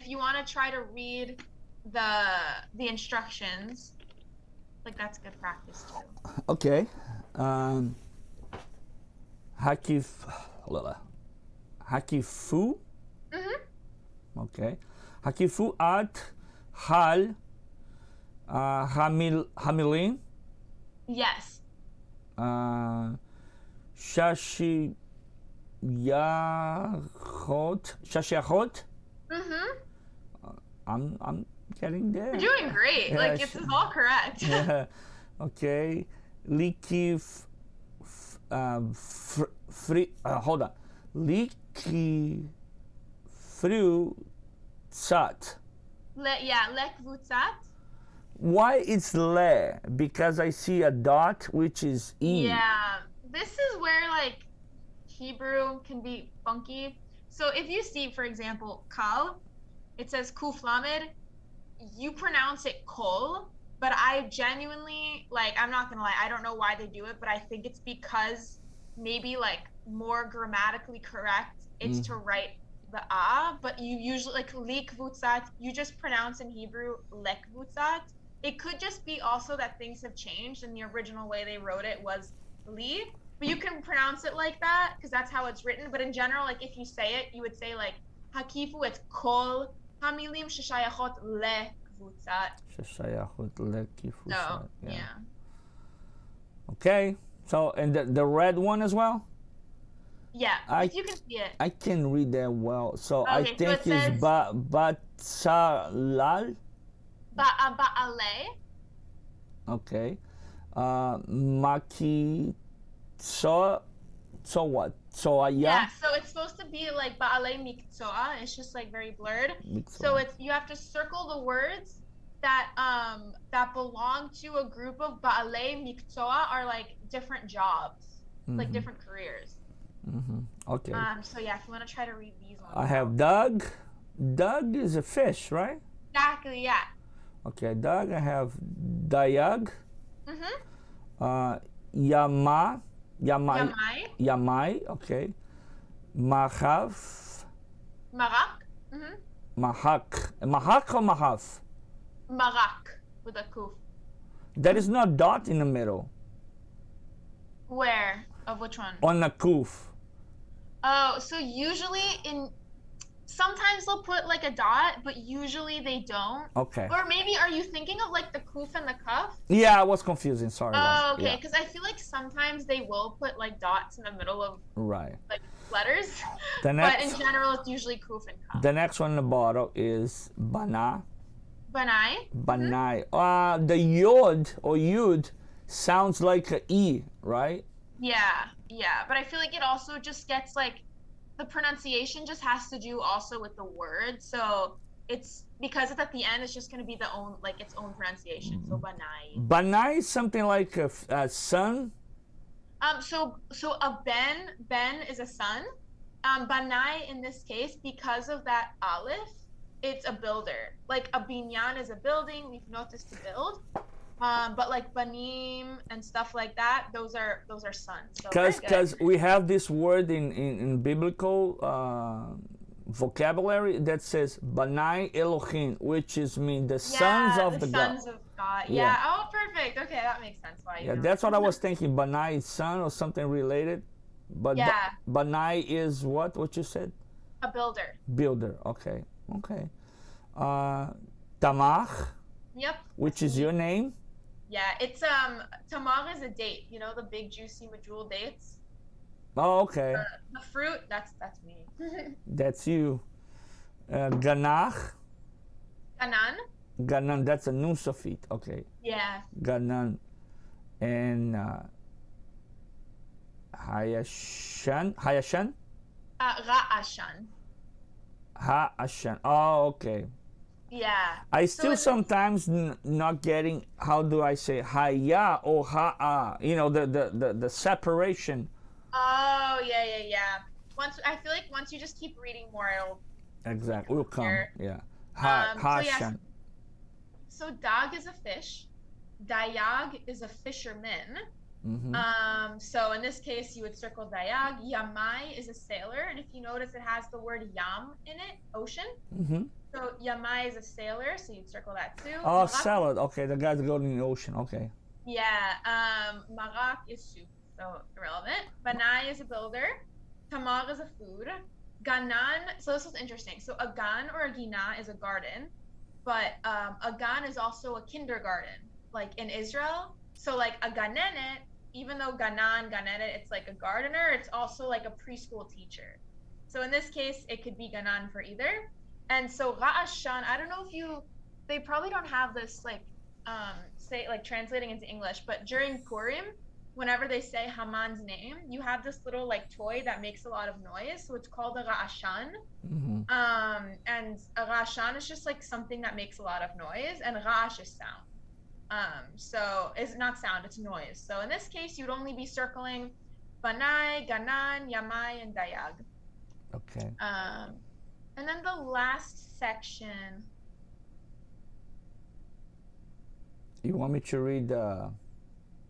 if you want to try to read the instructions, like that's good practice too. Okay. Hakifu. Okay. Hakifu at hal hamilin. Yes. Shashiyachot. Shashiyachot. I'm getting there. You're doing great. Yeah, like, this is all correct. Yeah. Okay. Liki hold on. Liki frutzat. Lekvutzat. Why it's le? Because I see a dot, which is e. Yeah. This is where, like, Hebrew can be funky. So if you see, for example, kal, it says kuf lamed, you pronounce it kol, but I genuinely, like, I'm not gonna lie, I don't know why they do it, but I think it's because maybe, like, more grammatically correct, it's to write the a, but you usually, like, likvutzat, you just pronounce in Hebrew lekvutzat. It could just be also that things have changed, and the original way they wrote it was li, but you can pronounce it like that because that's how it's written. But in general, like, if you say it, you would say, like, hakifu, it's kol hamilim sheshayachot lekvutzat. Sheshayachot lekvutzat. So, yeah. Okay. So, and the red one as well? Yeah, if you can see it. I can read that well. So Okay, I so think it says, it's Ba'alal. Ba'ale. Okay. Maki. So what? So Yeah, so it's supposed to be like Ba'ale Miktoa. It's just like very blurred. So it's, you have to circle the words that that belong to a group of Ba'ale Miktoa, are like different jobs, like different careers. Okay. So yeah, if you want to try to read these ones. I have Doug. Doug is a fish, right? Exactly, yeah. Okay, Doug. I have Dayag. Yamai. Okay. Mahav. Marak. Mahak or Mahav? Marak with a kuf. There is no dot in the middle. Where? Of which one? On the kuf. Oh, so usually sometimes they'll put like a dot, but usually they don't. Okay. Or maybe, are you thinking of like the kuf and the kaf? Yeah, I was confusing. Sorry. Oh, okay. Because I feel like sometimes they will put like dots in the middle of like letters. But in general, it's usually kuf and kaf. The next one in the bottom is bana. Banai. Banai. The yod or yud sounds like a e, right? Yeah. But I feel like it also just gets like, the pronunciation just has to do also with the word. So it's, because it's at the end, it's just going to be its own pronunciation. So banai. Banai is something like a son. So a ben is a son. Banai in this case, because of that aleph, it's a builder. Like a binyan is a building. We've noticed to build. But like banim and stuff like that, those are sons. Because we have this word in biblical vocabulary that says banai Elohim, which is the sons of the God. Sons of God. Yeah. Oh, perfect. Okay, that makes sense. Why? Yeah, that's what I was thinking. Banai is son or something related. But banai is what? What you said? A builder. Builder. Okay. Tamar. Yep. Which is your name? Yeah, it's Tamar is a date. You know, the big juicy medjool dates. Oh, okay. The fruit. That's me. That's you. Ganach. Ganan. That's a nun sofit. Okay. Yeah. Ganan. And Hayashan. Ra'ashan. Ha'ashan. Oh, okay. Yeah. I still sometimes not getting, how do I say haya or ha'a? You know, the separation. Oh, yeah. I feel like once you just keep reading more, it'll will come. Yeah. So dag is a fish. Dayag is a fisherman. So in this case, you would circle dayag. Yamai is a sailor, and if you notice, it has the word yam in it, ocean. So Yamai is a sailor, so you'd circle that too. Oh, Marak, salad. Okay, the guy that goes in the ocean. Okay. yeah. Marak is soup, so irrelevant. Banai is a builder. Tamar is a food. Ganan. So this is interesting. So a gan or a gina is a garden, but a gan is also a kindergarten, like in Israel. So like a ganenet, even though ganenet, it's like a gardener, it's also like a preschool teacher. So in this case, it could be ganan for either. And so ra'ashan, I don't know if they probably don't have this like say like translating into English, but during Purim, whenever they say Haman's name, you have this little like toy that makes a lot of noise. So it's called a ra'ashan. Mm-hmm. And a ra'ashan is just like something that makes a lot of noise, and ra'ash is sound. So it's not sound, it's noise. So in this case, you'd only be circling Banai, Ganan, Yamai, and Dayag. Okay. And then the last section. You want me to read the...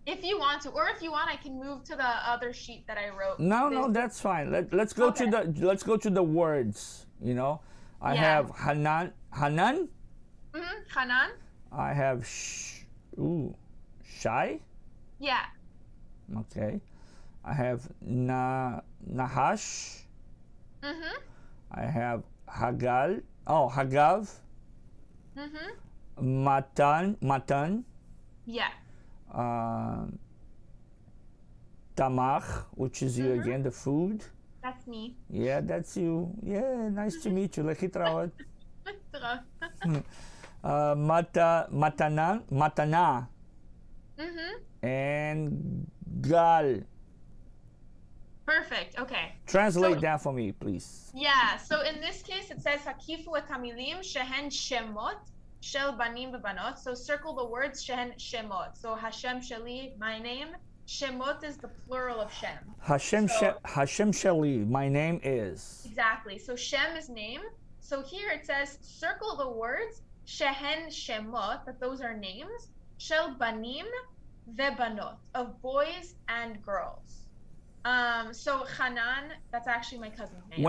If you want to, or if you want, I can move to the other sheet that I wrote. No, that's fine. Let's go Okay. to the words. You know, I Yeah. have Hanan. Hanan? I have Shai. Yeah. Okay. I have Nahash. Mm-hmm. I have Hagav. Mm-hmm. Matan. Yeah. Tamar, which is you again, the food. That's me. Yeah, that's you. Yeah, nice to meet you. Lekitrawat. Matana, Mm-hmm. and Gal. Perfect. Okay. Translate So- that for me, please. Yeah. So in this case, it says Hakifu et hamilim shehen shemot shel banim v'banot. So circle the words shehen shemot. So Hashem sheli, my name. Shemot is the plural of Shem. Hashem Shali, my name is. Exactly. So Shem is name. So here it says circle the words shehen shemot, that those are names, shel banim vebanot, of boys and girls. So Hanan, that's actually my cousin's name.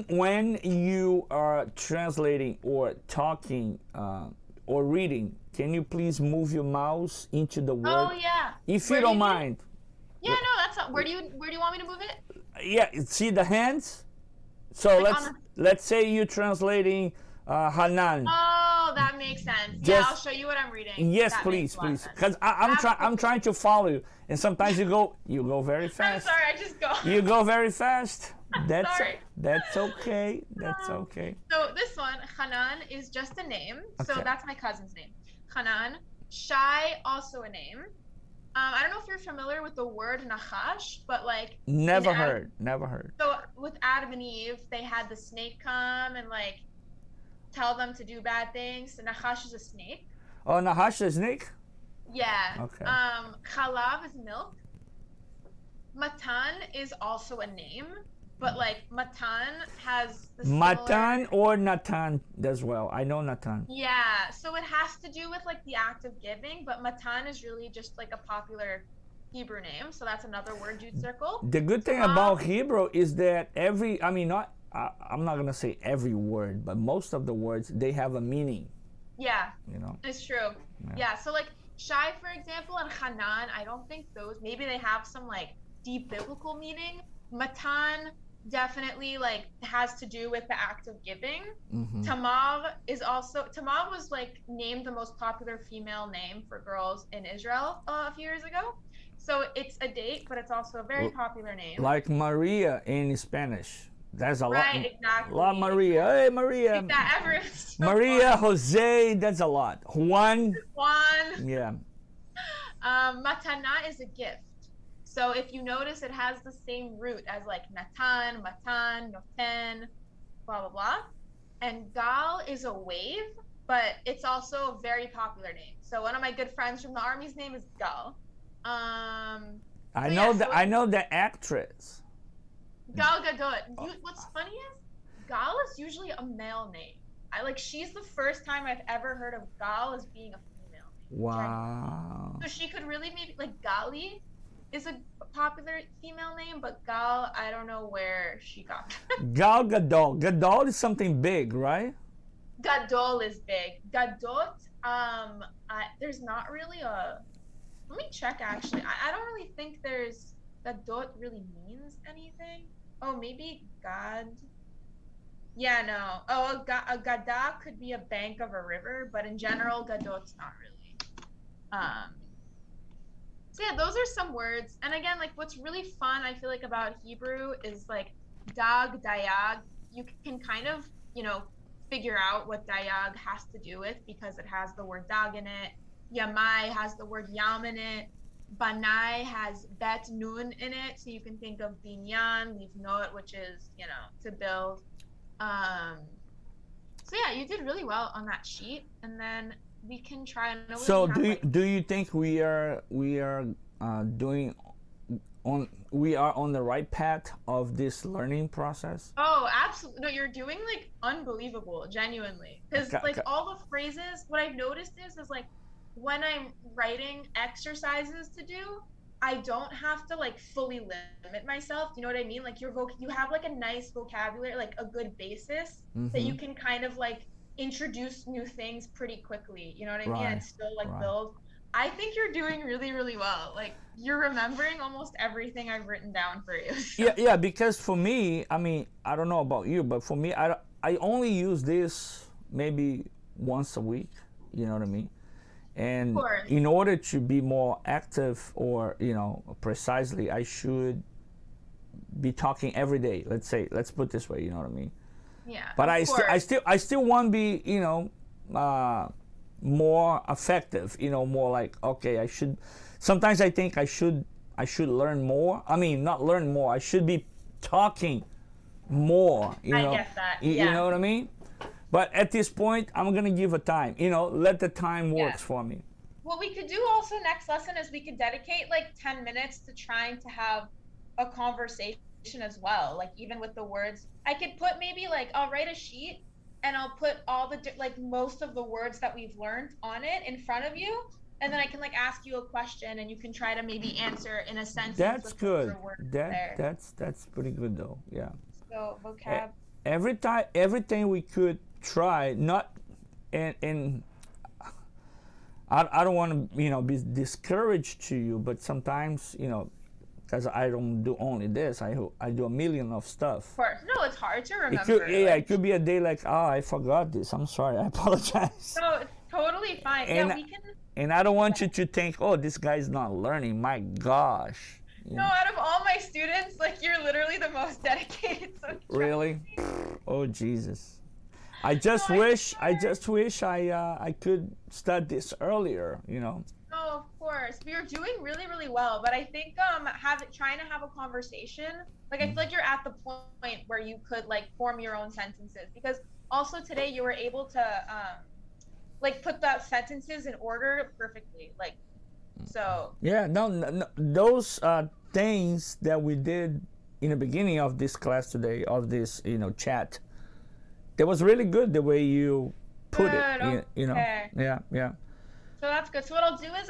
When you are translating or talking or reading, can you please move your mouse into the word? Oh yeah. If Where you do don't need it? mind. Yeah, no, that's not. Where do you want me to move it? Yeah, see the hands? So Like let's on let's say you're translating Hanan. Oh, that makes sense. Yeah, Just- I'll show you what I'm reading. Yes, That please, makes a lot of please. sense. Because I'm trying to follow you, and sometimes you go very I'm fast. sorry, I just go. You go very fast. That's Sorry. that's okay. That's okay. So this one, Hanan, is just a name. So Okay. that's my cousin's name. Hanan. Shai, also a name. I don't know if you're familiar with the word Nachash, but like Never in Adam- heard. Never heard. So with Adam and Eve, they had the snake come and like tell them to do bad things. So Nachash is a snake. Oh, Nahash is Nick. Yeah. Okay. Chalav is milk. Matan is also a name, but like Matan has the similar... Matan or Natan as well. I know Natan. Yeah, so it has to do with like the act of giving, but Matan is really just like a popular Hebrew name, so that's another word you'd circle. The good thing about Hebrew is that I'm not gonna say every word, but most of the words they have a meaning. Yeah, You know. it's true. Yeah, so like Shai, for example, and Hanan, I don't think those, maybe they have some like deep biblical meaning. Matan definitely like has to do with the act of giving. Mhm. Tamar was like named the most popular female name for girls in Israel a few years ago. So it's a date, but it's also a very popular name. Like Maria in Spanish. There's a Right, lot. exactly. La Maria. Hey, Maria. Like that everyone's so Maria, Jose. That's a lot. Juan. Juan. Yeah. Matana is a gift. So if you notice, it has the same root as like Natan, Matan, Noten, blah, blah, blah. And Gal is a wave, but it's also a very popular name. So one of my good friends from the Army's name is Gal. I know the actress. Gal Gadot. What's funny is Gal is usually a male name. She's the first time I've ever heard of Gal as being a female name. Wow. So she could really maybe like Gali is a popular female name, but Gal, I don't know where she got. Gal Gadot. Gadot is something big, right? Gadol is big. Gadot, there's not really a. Let me check actually. I don't really think there's Gadot really means anything. Oh, maybe God. Yeah, no. Oh, a Gada could be a bank of a river, but in general, Gadot's not really. So yeah, those are some words. And again, like what's really fun, I feel like about Hebrew is like dag, dayag. You can kind of, figure out what dayag has to do with because it has the word dag in it. Yamai has the word yam in it. Banai has bet nun in it, so you can think of binyan, livnot, which is, to build. So yeah, you did really well on that sheet, and then we can try another. So do you think we are on the right path of this learning process? Oh, absolutely. No, you're doing like unbelievable, genuinely. Because all the phrases, what I've noticed is like when I'm writing exercises to do, I don't have to like fully limit myself. You know what I mean? Like you have like a nice vocabulary, like a good basis that you can kind of like introduce new things pretty quickly. You know what I mean? And still like build. I think you're doing really, really well. Like you're remembering almost everything I've written down for you. So. Yeah, because for me, I mean, I don't know about you, but for me, I only use this maybe once a week. You know what I mean? And in order to be more active or, precisely, I should be talking every day. Let's put it this way, you know what I mean? Yeah. But I still want to be, more effective, more like, okay, sometimes I think I should learn more. I mean, not learn more. I should be talking more, I get that. You know what I mean? But at this point, I'm going to give a time, let the time works for me. What we could do also next lesson is we could dedicate like 10 minutes to trying to have a conversation as well. Like even with the words, I could put maybe like, I'll write a sheet and I'll put all the, like most of the words that we've learned on it in front of you. And then I can like ask you a question and you can try to maybe answer in a sentence. That's good. That's pretty good though. Yeah. So vocab. Everything we could try, not and I don't want to be discouraged to you, but sometimes because I don't do only this, I do a million of stuff. Of course, no, it's hard to remember. It could be a day like, I forgot this. I'm sorry, I apologize. No, it's totally fine. And, we can. And I don't want you to think, oh, this guy's not learning. My gosh. No, out of all my students, like you're literally the most dedicated. So really? Oh Jesus. I just wish I could start this earlier, No, of course. You're doing really, really well. But I think trying to have a conversation, like I feel like you're at the point where you could like form your own sentences, because also today you were able to like put the sentences in order perfectly. Like so. Yeah, no those things that we did in the beginning of this class today, of this, chat. It was really good the way you put it, Okay. Yeah. So that's good. So what I'll do is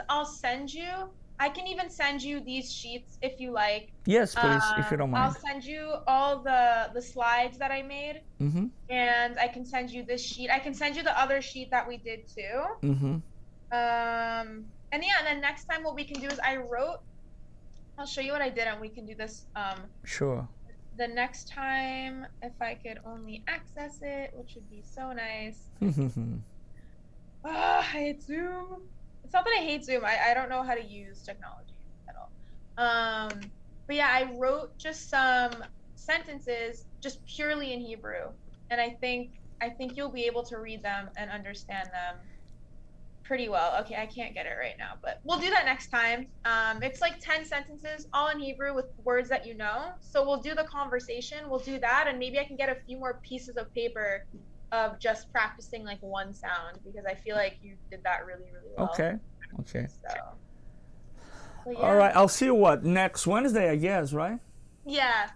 I can even send you these sheets if you like. Yes, please, if you don't mind. I'll send you all the slides that I made, and I can send you this sheet. I can send you the other sheet that we did too. And then next time what we can do is I'll show you what I did, and we can do this. Sure. The next time, if I could only access it, which would be so nice. I hate Zoom. It's not that I hate Zoom. I don't know how to use technology at all. But yeah, I wrote just some sentences just purely in Hebrew, and I think you'll be able to read them and understand them pretty well. Okay, I can't get it right now, but we'll do that next time. It's like 10 sentences all in Hebrew with words that you know. So we'll do the conversation, we'll do that, and maybe I can get a few more pieces of paper of just practicing like one sound, because I feel like you did that really, really well. Okay. So yeah. All right, I'll see you next Wednesday, I guess, right? Yeah.